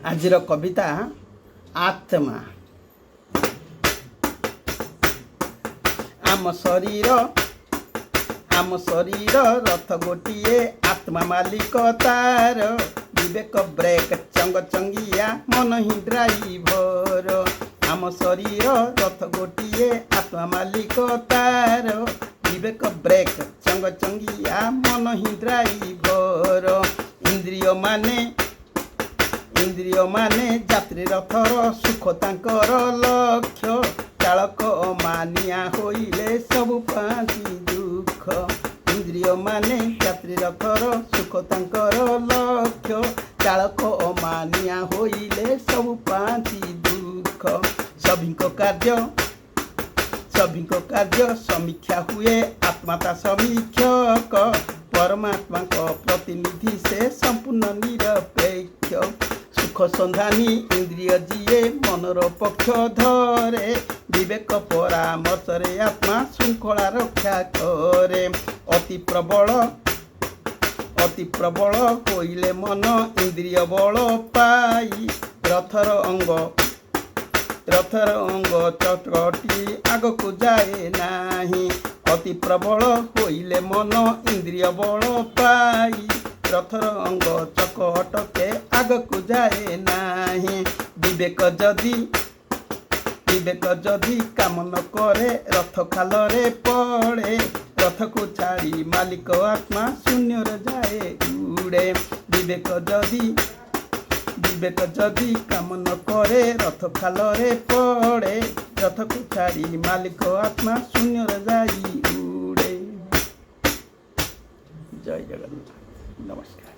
ଆଜିର କବିତା ଆତ୍ମା। ଆମ ଶରୀର ରଥ ଗୋଟିଏ, ଆତ୍ମା ମାଲିକ ତାର। ବିବେକ ବ୍ରେକ୍ ଚଙ୍ଗ ଚଙ୍ଗିଆ, ମନ ହିଁ ଡ୍ରାଇଭର। ଆମ ଶରୀର ରଥ ଗୋଟିଏ, ଆତ୍ମା ମାଲିକ ତାର। ବିବେକ ବ୍ରେକ୍ ଚଙ୍ଗ ଚଙ୍ଗିଆ, ମନ ହିଁ ଡ୍ରାଇଭର। ଇନ୍ଦ୍ରିୟ ମାନେ ଯାତ୍ରୀ ରଥର, ସୁଖ ତାଙ୍କର ଲକ୍ଷ୍ୟ। ଚାଳକ ମାନିଆ ହୋଇଲେ ସବୁ ପାଆନ୍ତି ଦୁଃଖ। ଇନ୍ଦ୍ରିୟ ମାନେ ଯାତ୍ରୀ ରଥର, ସୁଖ ତାଙ୍କର ଲକ୍ଷ୍ୟ। ଚାଳକ ମାନିଆ ହୋଇଲେ ସବୁ ପାଆନ୍ତି ଦୁଃଖ। ସଭିଙ୍କ କାର୍ଯ୍ୟ ସମୀକ୍ଷା ହୁଏ, ଆତ୍ମା ତା ସମୀକ୍ଷକ। ପରମାତ୍ମାଙ୍କ ପ୍ରତିନିଧି ସେ ସମ୍ପୂର୍ଣ୍ଣ ନିରପେକ୍ଷ। ସୁଖ ସନ୍ଧାନୀ ଇନ୍ଦ୍ରିୟ ଯିଏ, ମନର ପକ୍ଷ ଧରେ। ବିବେକ ପରାମର୍ଶରେ ଆତ୍ମା ଶୃଙ୍ଖଳା ରକ୍ଷା କରେ। ଅତି ପ୍ରବଳ ହୋଇଲେ ମନ, ଇନ୍ଦ୍ରିୟ ବଳ ପାଇ। ରଥର ଅଙ୍ଗ ଚକଟି ଆଗକୁ ଯାଏ ନାହିଁ। ଅତି ପ୍ରବଳ ହୋଇଲେ ମନ, ଇନ୍ଦ୍ରିୟ ବଳ ପାଇ। ରଥର ଅଙ୍ଗ ଚକ ଅଟକେ, ଆଗକୁ ଯାଏ ନାହିଁ। ବିବେକ ଯଦି କାମ ନ କରେ, ରଥ ଖାଲରେ ପଡ଼େ। ରଥକୁ ଛାଡ଼ି ମାଲିକ ଆତ୍ମା ଶୂନ୍ୟରେ ଯାଏ ଉଡ଼େ। ବିବେକ ଯଦି କାମ ନ କରେ, ରଥ ଖାଲରେ ପଡ଼େ। ରଥକୁ ଛାଡ଼ି ମାଲିକ ଆତ୍ମା ଶୂନ୍ୟରେ ଯାଇ ଉଡ଼େ। ଜୟ ଜଗନ୍ନାଥ। ନମସ୍କାର।